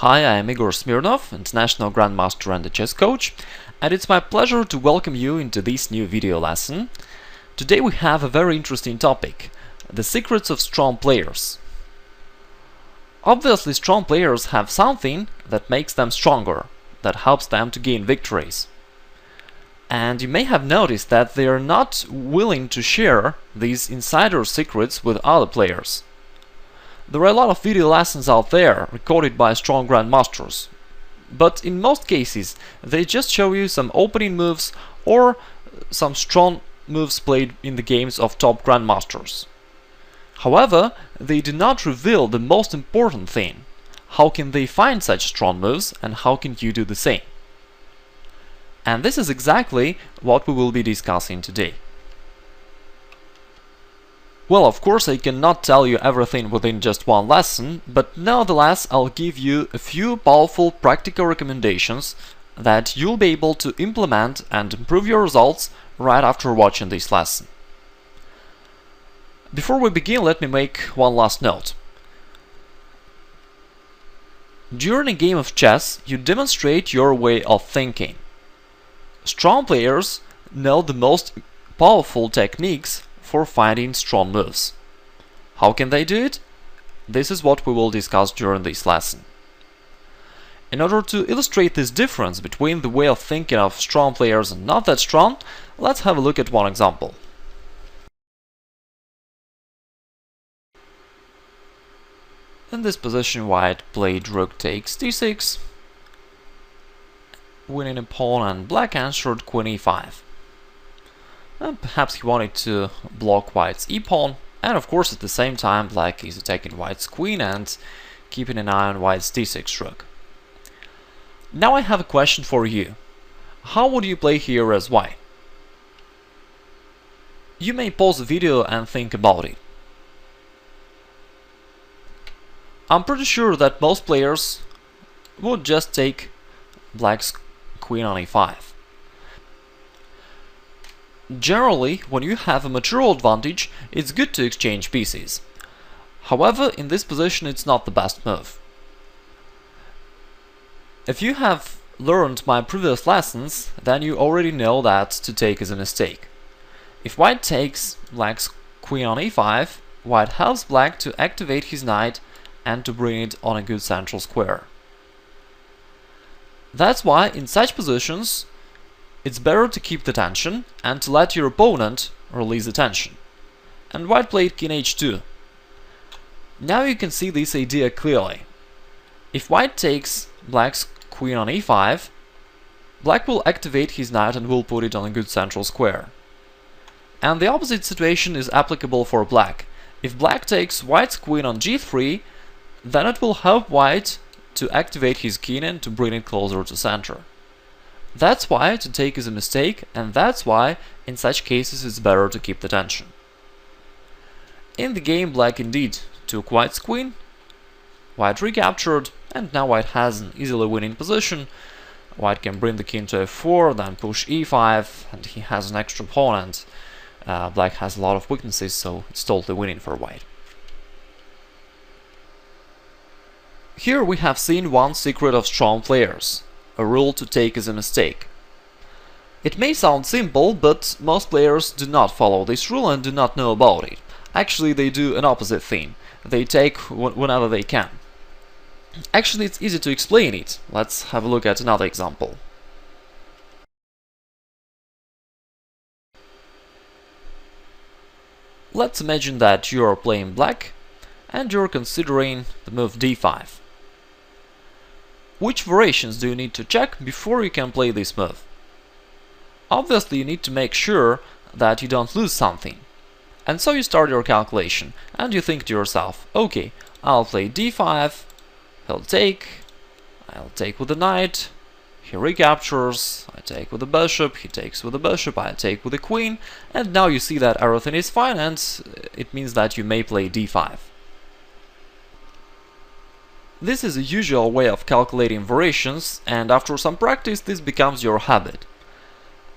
Hi, I am Igor Smirnov, International Grandmaster and a chess coach, and it's my pleasure to welcome you into this new video lesson. Today we have a very interesting topic: the secrets of strong players. Obviously, strong players have something that makes them stronger, that helps them to gain victories. And you may have noticed that they are not willing to share these insider secrets with other players. There are a lot of video lessons out there recorded by strong grandmasters, but in most cases they just show you some opening moves or some strong moves played in the games of top grandmasters. However, they do not reveal the most important thing: how can they find such strong moves and how can you do the same? And this is exactly what we will be discussing today. Well, of course, I cannot tell you everything within just one lesson, but nevertheless I'll give you a few powerful practical recommendations that you'll be able to implement and improve your results right after watching this lesson. Before we begin, let me make one last note. During a game of chess, you demonstrate your way of thinking. Strong players know the most powerful techniques for finding strong moves. How can they do it? This is what we will discuss during this lesson. In order to illustrate this difference between the way of thinking of strong players and not that strong, let's have a look at one example. In this position, white played rook takes d6, winning a pawn, and black answered queen e5. And perhaps he wanted to block white's e-pawn, and of course at the same time black is attacking white's queen and keeping an eye on white's d6 rook. Now I have a question for you. How would you play here as white? You may pause the video and think about it. I'm pretty sure that most players would just take black's queen on e5. Generally, when you have a material advantage, it's good to exchange pieces. However, in this position it's not the best move. If you have learned my previous lessons, then you already know that to take is a mistake. If white takes black's queen on e5, white helps black to activate his knight and to bring it on a good central square. That's why in such positions it's better to keep the tension and to let your opponent release the tension. And white played king h2. Now you can see this idea clearly. If white takes black's queen on e5, black will activate his knight and will put it on a good central square. And the opposite situation is applicable for black. If black takes white's queen on g3, then it will help white to activate his king and to bring it closer to center. That's why to take is a mistake, and that's why in such cases it's better to keep the tension. In the game, black indeed took white's queen, white recaptured, and now white has an easily winning position. White can bring the king to f4, then push e5, and he has an extra pawn, and black has a lot of weaknesses, so it's totally winning for white. Here we have seen one secret of strong players: a rule to take is a mistake. It may sound simple, but most players do not follow this rule and do not know about it. Actually, they do an opposite thing. They take whenever they can. Actually, it's easy to explain it. Let's have a look at another example. Let's imagine that you are playing black and you're considering the move d5. Which variations do you need to check before you can play this move? Obviously, you need to make sure that you don't lose something. And so you start your calculation, and you think to yourself, okay, I'll play d5, I'll take with the knight, he recaptures, I take with the bishop, he takes with the bishop, I take with the queen, and now you see that everything is fine, and it means that you may play d5. This is a usual way of calculating variations, and after some practice this becomes your habit.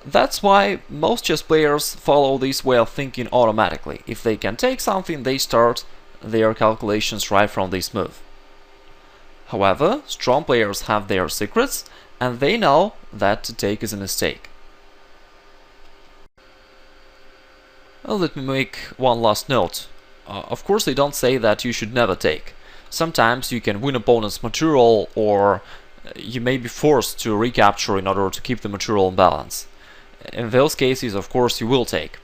That's why most chess players follow this way of thinking automatically. If they can take something, they start their calculations right from this move. However, strong players have their secrets, and they know that to take is a mistake. Let me make one last note. Of course, they don't say that you should never take. Sometimes you can win opponent's material, or you may be forced to recapture in order to keep the material in balance. In those cases, of course, you will take.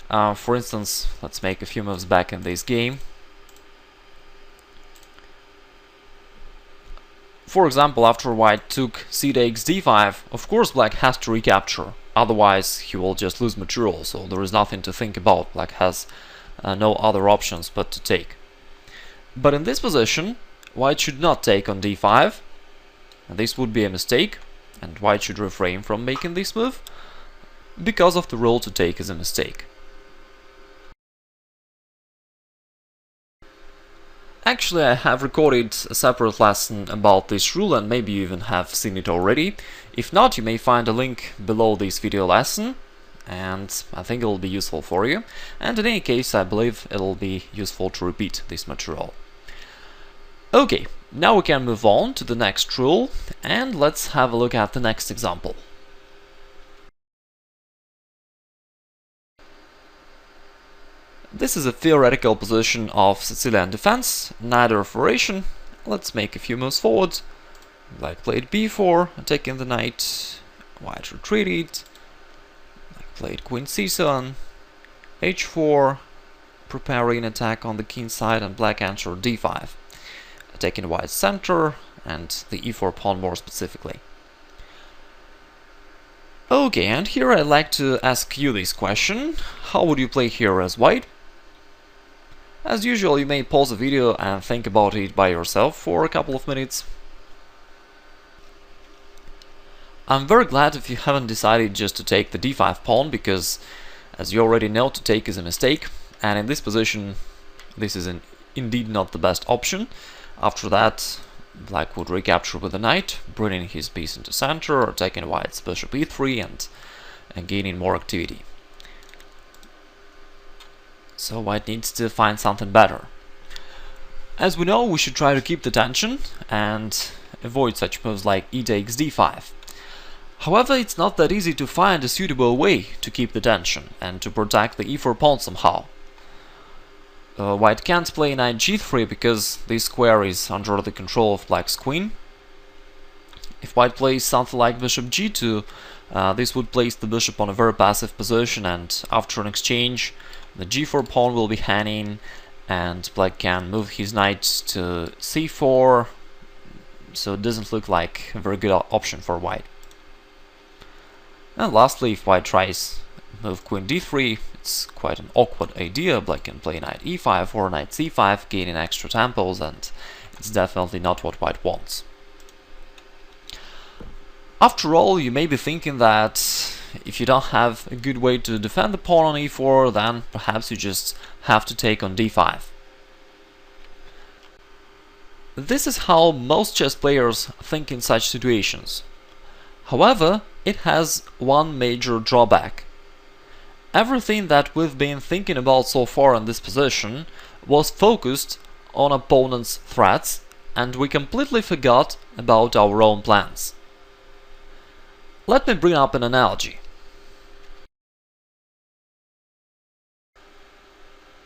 For instance, let's make a few moves back in this game. For example, after white took c takes d5, of course black has to recapture, otherwise he will just lose material, so there is nothing to think about. Black has no other options but to take. But in this position, white should not take on d5, and this would be a mistake, and white should refrain from making this move, because of the rule to take is a mistake. Actually, I have recorded a separate lesson about this rule, and maybe you even have seen it already. If not, you may find a link below this video lesson, and I think it will be useful for you. And in any case, I believe it will be useful to repeat this material. Okay, now we can move on to the next rule, and let's have a look at the next example. This is a theoretical position of Sicilian defense, neither variation. Let's make a few moves forward. Black played b4, attacking the knight, white retreated, black played queen c7, h4, preparing attack on the king side, and black answered d5, attacking white's center and the e4 pawn more specifically. Okay, and here I'd like to ask you this question: how would you play here as white? As usual, you may pause the video and think about it by yourself for a couple of minutes. I'm very glad if you haven't decided just to take the d5 pawn, because as you already know, to take is a mistake, and in this position this is indeed not the best option. After that, black would recapture with the knight, bringing his piece into center, attacking white's bishop e3 and gaining more activity. So white needs to find something better. As we know, we should try to keep the tension and avoid such moves like e takes d5. However, it's not that easy to find a suitable way to keep the tension and to protect the e4 pawn somehow. White can't play knight g3 because this square is under the control of black's queen. If white plays something like bishop g2, this would place the bishop on a very passive position, and after an exchange the g4 pawn will be hanging, and black can move his knight to c4, so it doesn't look like a very good option for white. And lastly, if white tries move queen d3, it's quite an awkward idea. Black can play knight e5 or knight c5, gaining extra tempos, and it's definitely not what white wants. After all, you may be thinking that if you don't have a good way to defend the pawn on e4, then perhaps you just have to take on d5. This is how most chess players think in such situations. However, it has one major drawback. Everything that we've been thinking about so far in this position was focused on opponent's threats, and we completely forgot about our own plans. Let me bring up an analogy.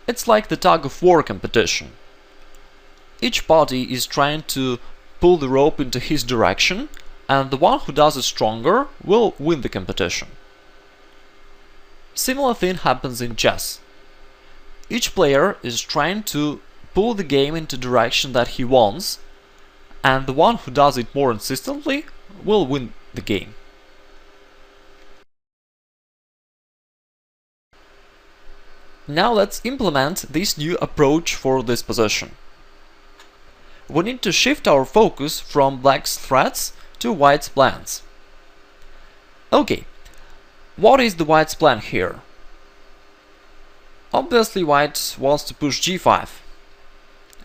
It's like the tug-of-war competition. Each party is trying to pull the rope into his direction, and the one who does it stronger will win the competition. Similar thing happens in chess. Each player is trying to pull the game into the direction that he wants, and the one who does it more insistently will win the game. Now let's implement this new approach for this position. We need to shift our focus from black's threats to white's plans. Okay, what is the white's plan here? Obviously white wants to push g5.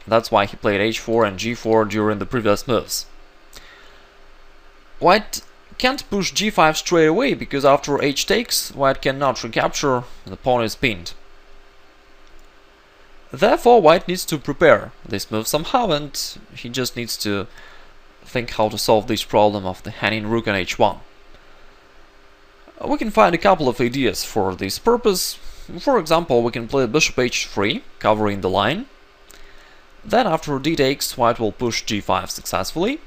That's why he played h4 and g4 during the previous moves. White can't push g5 straight away, because after h takes, white cannot recapture, the pawn is pinned. Therefore, white needs to prepare this move somehow, and he just needs to think how to solve this problem of the hanging rook on h1. We can find a couple of ideas for this purpose. For example, we can play bishop h3, covering the line. Then after d takes, white will push g5 successfully.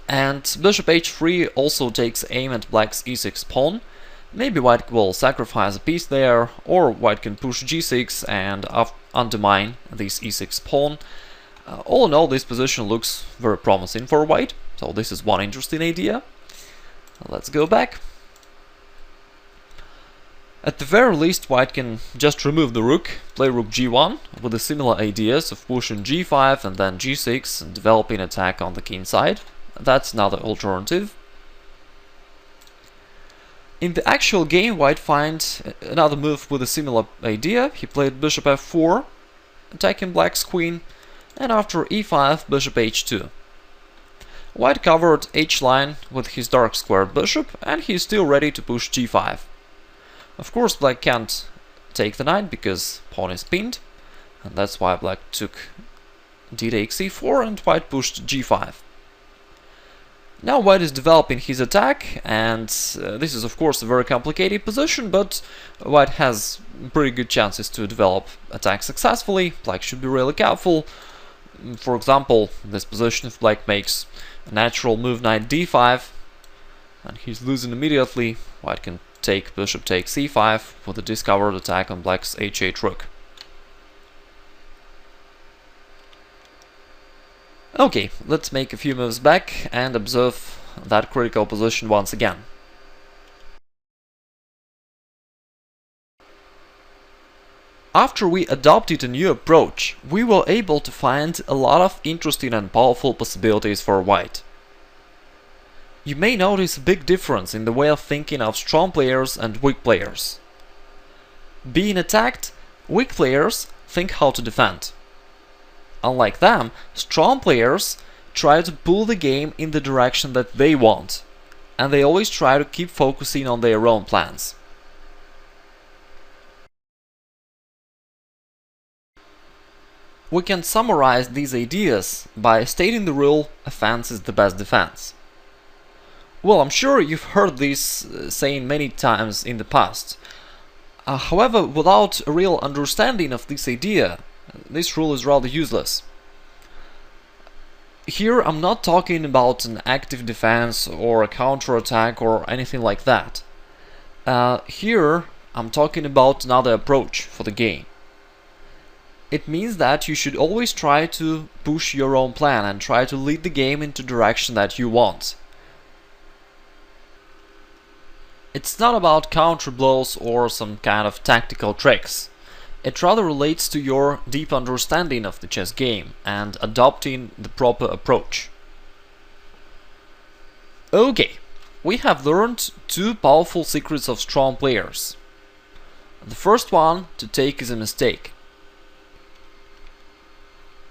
And bishop h3 also takes aim at black's e6 pawn. Maybe white will sacrifice a piece there, or white can push g6 and undermine this e6 pawn. All in all, this position looks very promising for white, so this is one interesting idea. Let's go back. At the very least, white can just remove the rook, play rook g1, with the similar ideas of pushing g5 and then g6 and developing attack on the king side. That's another alternative. In the actual game, white finds another move with a similar idea. He played bishop f4, attacking black's queen, and after e5, bishop h2. White covered h-line with his dark squared bishop, and he's still ready to push g5. Of course, black can't take the knight because pawn is pinned, and that's why black took d takes e4 and white pushed g5. Now white is developing his attack, and this is of course a very complicated position, but white has pretty good chances to develop attack successfully. Black should be really careful. For example, in this position, if black makes a natural move knight d5, and he's losing immediately, white can take bishop takes e5 with a discovered attack on black's h8 rook. Okay, let's make a few moves back and observe that critical position once again. After we adopted a new approach, we were able to find a lot of interesting and powerful possibilities for white. You may notice a big difference in the way of thinking of strong players and weak players. Being attacked, weak players think how to defend. Unlike them, strong players try to pull the game in the direction that they want, and they always try to keep focusing on their own plans. We can summarize these ideas by stating the rule, offense is the best defense. Well, I'm sure you've heard this saying many times in the past. However, without a real understanding of this idea, this rule is rather useless. Here I'm not talking about an active defense or a counterattack or anything like that. Here I'm talking about another approach for the game. It means that you should always try to push your own plan and try to lead the game into the direction that you want. It's not about counter blows or some kind of tactical tricks. It rather relates to your deep understanding of the chess game and adopting the proper approach. Okay, we have learned two powerful secrets of strong players. The first one, to take is a mistake.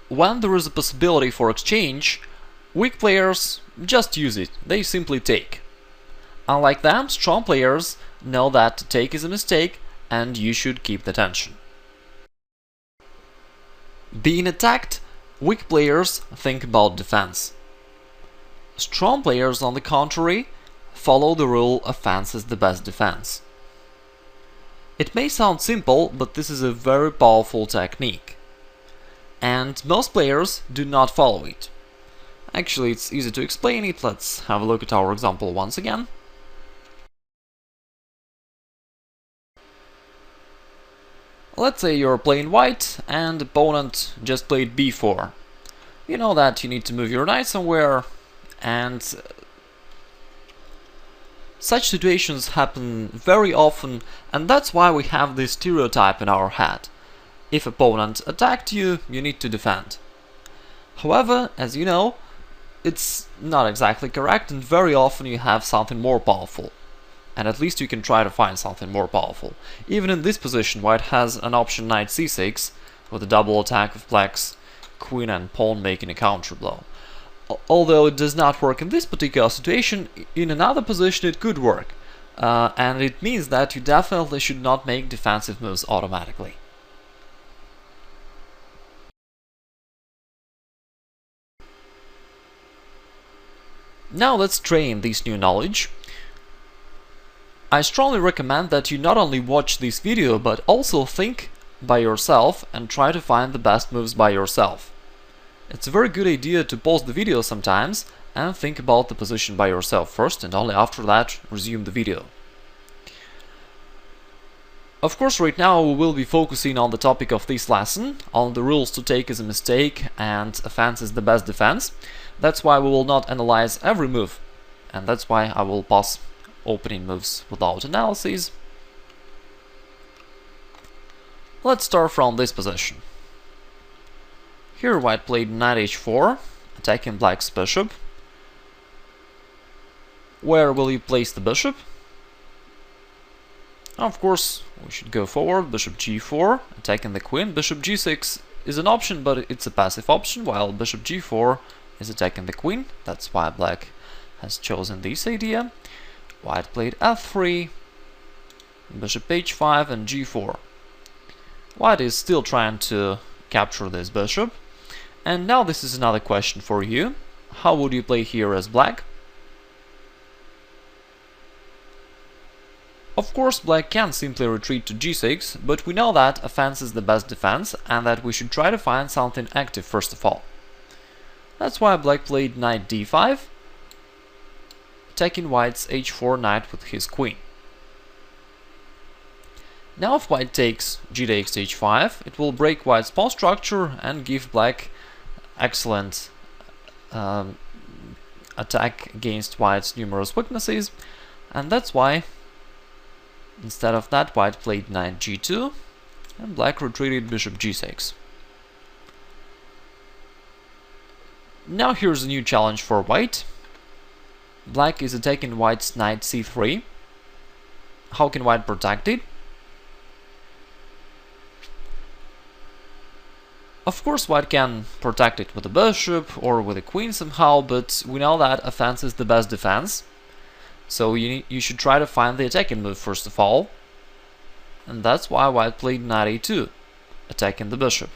When there is a possibility for exchange, weak players just use it, they simply take. Unlike them, strong players know that to take is a mistake and you should keep the tension. Being attacked, weak players think about defense. Strong players, on the contrary, follow the rule offense is the best defense. It may sound simple, but this is a very powerful technique. And most players do not follow it. Actually, it's easy to explain it. Let's have a look at our example once again. Let's say you're playing white and opponent just played b4. You know that you need to move your knight somewhere, and such situations happen very often, and that's why we have this stereotype in our head. If opponent attacked you, you need to defend. However, as you know, it's not exactly correct, and very often you have something more powerful. And at least you can try to find something more powerful. Even in this position, white has an option knight c6, with a double attack of black's queen and pawn making a counter blow. Although it does not work in this particular situation, in another position it could work. And it means that you definitely should not make defensive moves automatically. Now let's train this new knowledge. I strongly recommend that you not only watch this video, but also think by yourself and try to find the best moves by yourself. It's a very good idea to pause the video sometimes and think about the position by yourself first, and only after that resume the video. Of course, right now we will be focusing on the topic of this lesson, on the rules to take is a mistake and offense is the best defense. That's why we will not analyze every move, and that's why I will pass opening moves without analysis. Let's start from this position. Here white played knight h4, attacking black's bishop. Where will you place the bishop? Of course, we should go forward, bishop g4, attacking the queen. Bishop g6 is an option, but it's a passive option, while bishop g4 is attacking the queen. That's why black has chosen this idea. White played f3, bishop h5 and g4. White is still trying to capture this bishop. And now this is another question for you. How would you play here as black? Of course, black can simply retreat to g6, but we know that offense is the best defense and that we should try to find something active first of all. That's why black played knight d5, attacking white's h4 knight with his queen. Now if white takes g takes h5, it will break white's pawn structure and give black excellent attack against white's numerous weaknesses, and that's why instead of that white played knight g2 and black retreated bishop g6. Now here's a new challenge for white. Black is attacking white's knight c3. How can white protect it? Of course, white can protect it with a bishop or with a queen somehow, but we know that offense is the best defense. So you should try to find the attacking move first of all. And that's why white played knight a2, attacking the bishop.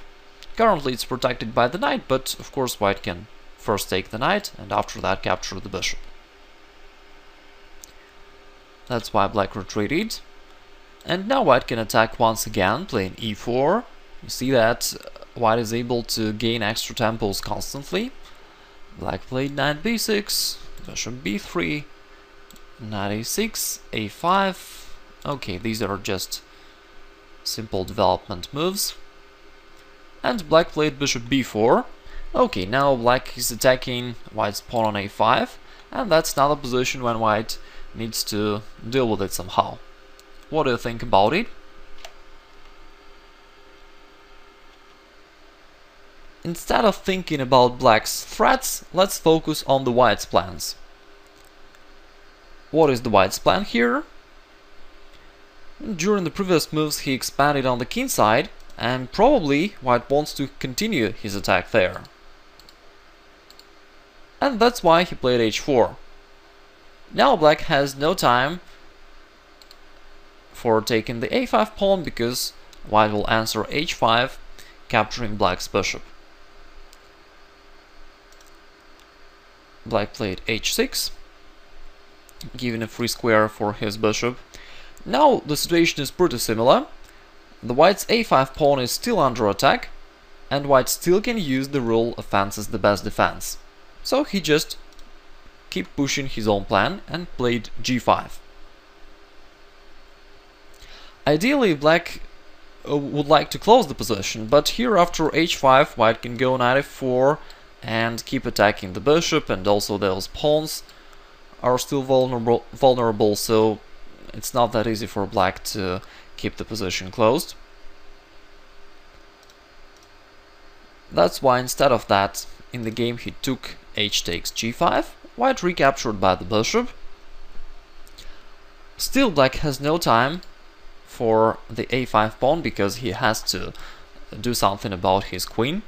Currently it's protected by the knight, but of course white can first take the knight and after that capture the bishop. That's why black retreated. And now white can attack once again, playing e4. You see that white is able to gain extra tempos constantly. Black played knight b6, bishop b3, knight a6, a5. Okay, these are just simple development moves. And black played bishop b4. Okay, now black is attacking white's pawn on a5, and that's another position when white needs to deal with it somehow. What do you think about it? Instead of thinking about black's threats, let's focus on the white's plans. What is the white's plan here? During the previous moves he expanded on the king side, and probably white wants to continue his attack there. And that's why he played h4. Now black has no time for taking the a5 pawn because white will answer h5, capturing black's bishop. Black played h6, giving a free square for his bishop. Now the situation is pretty similar. The white's a5 pawn is still under attack, and white still can use the rule offense is the best defense. So he just kept pushing his own plan and played g5. Ideally black would like to close the position, but here after h5 white can go knight f4 and keep attacking the bishop, and also those pawns are still vulnerable, so it's not that easy for black to keep the position closed. That's why instead of that, in the game he took h takes g5, white recaptured by the bishop. Still black has no time for the a5 pawn because he has to do something about his queen.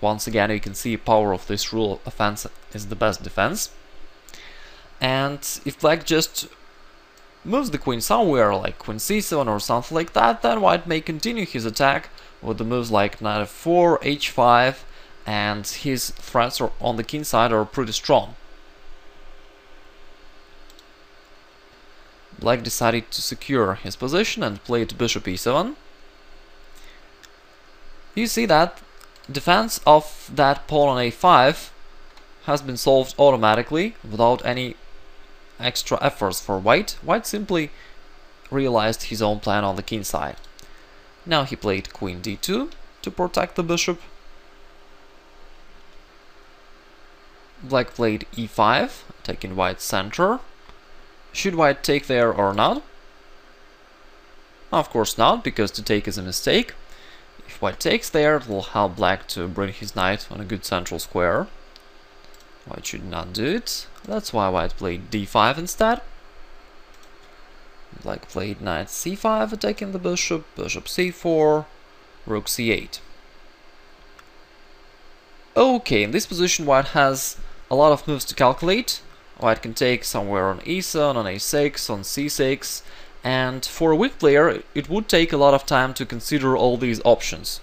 Once again, you can see power of this rule, offense is the best defense. And if black just moves the queen somewhere, like queen c7 or something like that, then white may continue his attack with the moves like knight f4, h5, and his threats on the king side are pretty strong. Black decided to secure his position and played bishop e7. You see that defense of that pawn on a5 has been solved automatically without any extra efforts for white. White simply realized his own plan on the king side. Now he played queen d2 to protect the bishop. Black played e5, taking white's center. Should white take there or not? Of course not, because to take is a mistake. If white takes there, it will help black to bring his knight on a good central square. White should not do it. That's why white played d5 instead. Black played knight c5, attacking the bishop, bishop c4, rook c8. Okay, in this position white has a lot of moves to calculate. White can take somewhere on e7, on a6, on c6, and for a weak player it would take a lot of time to consider all these options.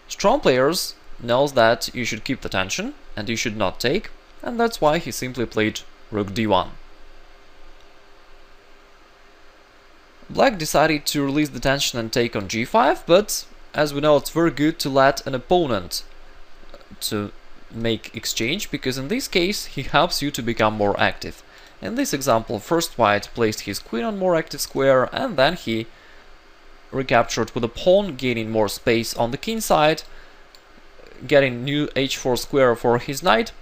Strong players knows that you should keep the tension and you should not take, and that's why he simply played rook d1. Black decided to release the tension and take on g5, but as we know, it's very good to let an opponent to make exchange, because in this case he helps you to become more active. In this example, first white placed his queen on more active square, and then he recaptured with a pawn, gaining more space on the king side, getting new h4 square for his knight,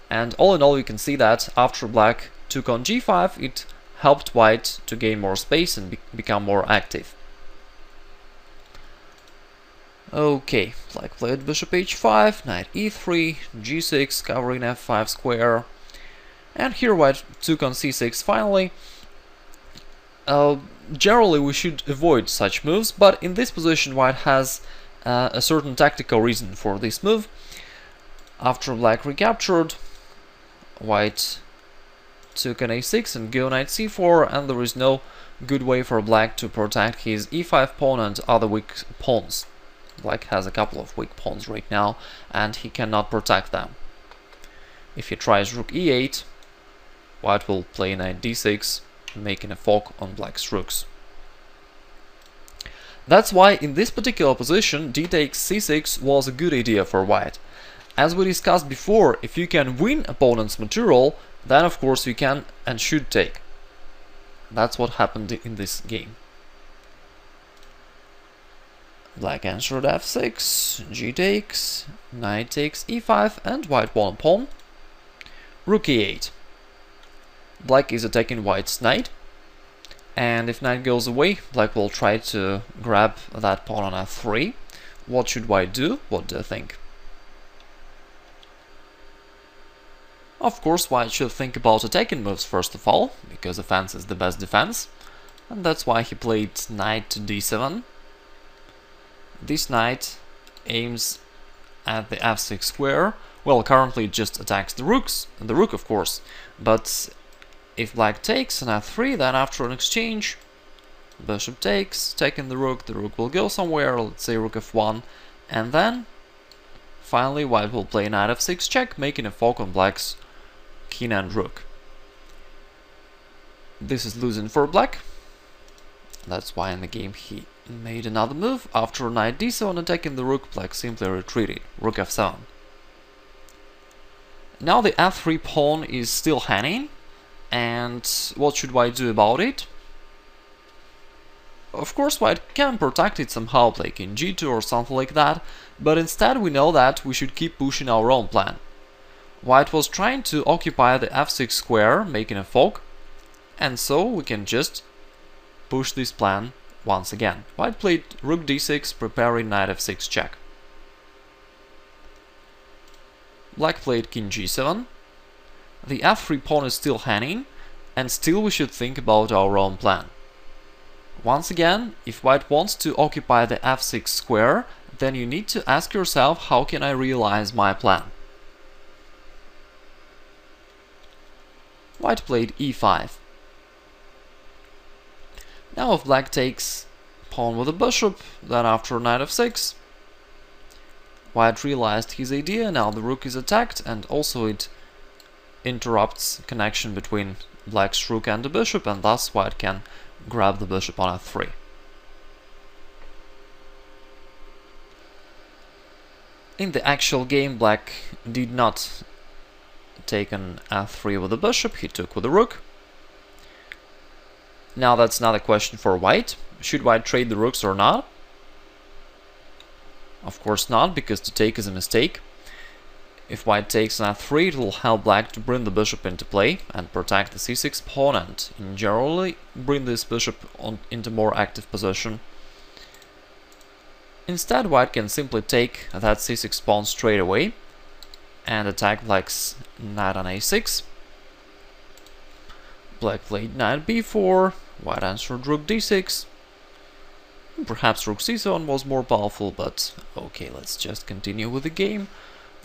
and all in all you can see that after black took on g5 it helped white to gain more space and become more active. Okay, black played bishop h5, knight e3, g6, covering f5 square, and here white took on c6 finally. Generally we should avoid such moves, but in this position white has a certain tactical reason for this move. After black recaptured, white took an a6 and go knight c4, and there is no good way for black to protect his e5 pawn and other weak pawns. Black has a couple of weak pawns right now and he cannot protect them. If he tries rook e8, white will play knight d6, making a fork on black's rooks. That's why in this particular position d takes c6 was a good idea for white. As we discussed before, if you can win opponent's material, then of course you can and should take. That's what happened in this game. Black answered f6, g takes, knight takes e5, and white won a pawn. Rook e8. Black is attacking white's knight, and if knight goes away, black will try to grab that pawn on f3. What should white do? What do you think? Of course, white should think about attacking moves first of all, because offense is the best defense, and that's why he played knight to d7. This knight aims at the f6 square. Well, currently it just attacks the rook of course, but if black takes on f3, then after an exchange, bishop takes, taking the rook will go somewhere, let's say rook f1, and then finally white will play knight f6 check, making a fork on black's king and rook. This is losing for black. That's why in the game he made another move. After knight d7 attacking the rook, black simply retreated, rook f7. Now the f3 pawn is still hanging, and what should white do about it? Of course white can protect it somehow, like in g2 or something like that, but instead we know that we should keep pushing our own plan. White was trying to occupy the f6 square, making a fork, and so we can just push this plan once again. White played rook d6, preparing knight f6 check. Black played king g7. The f3 pawn is still hanging, and still we should think about our own plan. Once again, if white wants to occupy the f6 square, then you need to ask yourself, how can I realize my plan? White played e5. Now if black takes pawn with a bishop, then after knight f6, white realized his idea. Now the rook is attacked, and also it interrupts connection between black's rook and the bishop, and thus white can grab the bishop on f3. In the actual game, black did not take an f3 with the bishop, he took with the rook. Now that's not a question for white. Should white trade the rooks or not? Of course not, because to take is a mistake. If white takes an f3, it will help black to bring the bishop into play and protect the c6 pawn, and in generally bring this bishop into more active position. Instead, white can simply take that c6 pawn straight away and attack black's knight on a6. Black played knight b4, white answered rook d6. Perhaps rook c7 was more powerful, but okay, let's just continue with the game.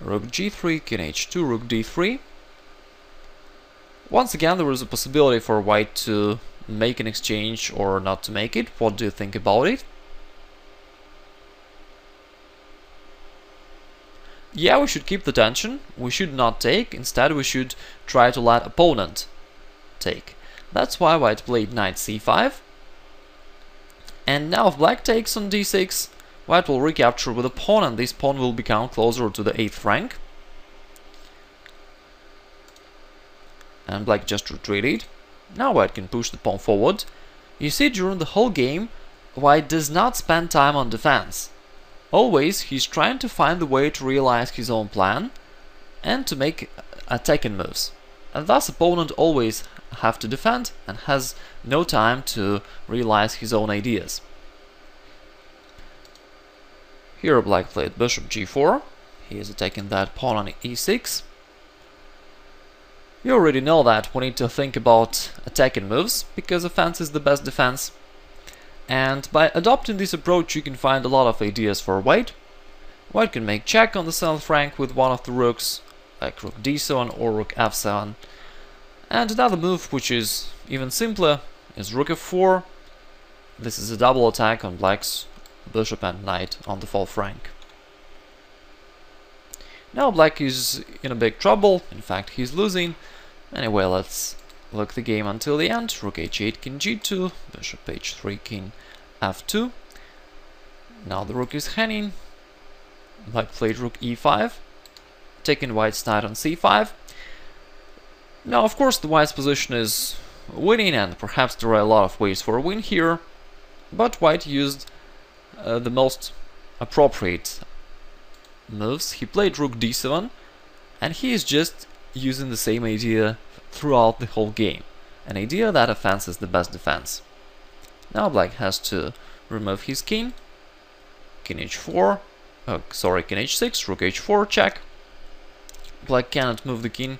Rook g3, king h2, rook d3. Once again, there is a possibility for white to make an exchange or not to make it. What do you think about it? Yeah, we should keep the tension. We should not take. Instead, we should try to let opponent take. That's why white played knight c5. And now if black takes on d6, white will recapture with a pawn, and this pawn will become closer to the 8th rank. And black just retreated. Now white can push the pawn forward. You see, during the whole game, white does not spend time on defense. Always he's trying to find the way to realize his own plan and to make attacking moves. And thus opponent always have to defend and has no time to realize his own ideas. Here black played bishop g4. He is attacking that pawn on e6. You already know that we need to think about attacking moves, because offense is the best defense. And by adopting this approach, you can find a lot of ideas for white. White can make check on the 7th rank with one of the rooks, like rook d7 or rook f7. And another move, which is even simpler, is rook f4. This is a double attack on black's bishop and knight on the 4th rank. Now black is in a big trouble. In fact, he's losing. Anyway, let's look the game until the end. Rook h8, king g2, bishop h3, king f2. Now the rook is hanging. Black played rook e5, taking white's knight on c5. Now, of course, the white's position is winning, and perhaps there are a lot of ways for a win here, but white used the most appropriate moves. He played rook d7, and he is just using the same idea throughout the whole game. An idea that offense is the best defense. Now black has to remove his king. King h4, king h6, rook h4, check. Black cannot move the king,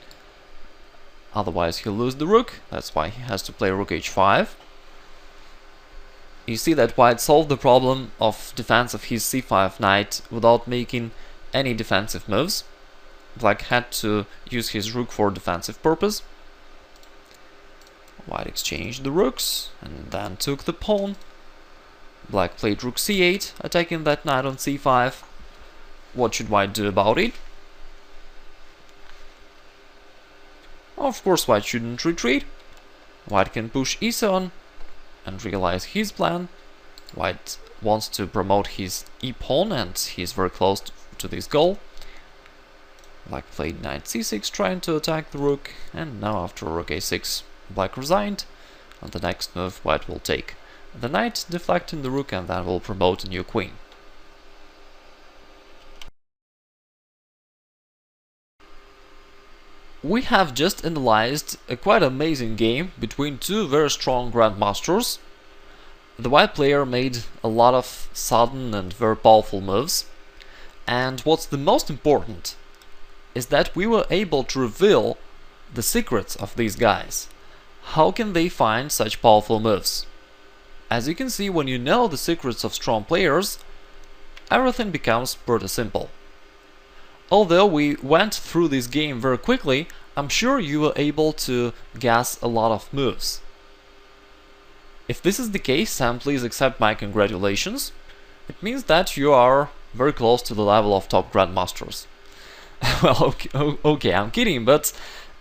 otherwise he'll lose the rook. That's why he has to play rook h5. You see that white solved the problem of defense of his c5 knight without making any defensive moves. Black had to use his rook for defensive purpose. White exchanged the rooks and then took the pawn. Black played rook c8, attacking that knight on c5. What should white do about it? Of course, white shouldn't retreat. White can push e7 and realize his plan. White wants to promote his e-pawn, and he's very close to this goal. Black played knight c6, trying to attack the rook, and now after rook a6, black resigned. On the next move, white will take the knight, deflecting the rook, and then will promote a new queen. We have just analyzed a quite amazing game between two very strong grandmasters. The white player made a lot of sudden and very powerful moves, and what's the most important is that we were able to reveal the secrets of these guys. How can they find such powerful moves? As you can see, when you know the secrets of strong players, everything becomes pretty simple. Although we went through this game very quickly, I'm sure you were able to guess a lot of moves. If this is the case, then please accept my congratulations. It means that you are very close to the level of top grandmasters. Well, okay, I'm kidding, but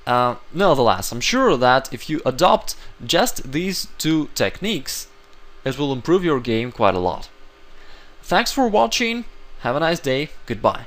Nevertheless, I'm sure that if you adopt just these two techniques, it will improve your game quite a lot. Thanks for watching, have a nice day, goodbye.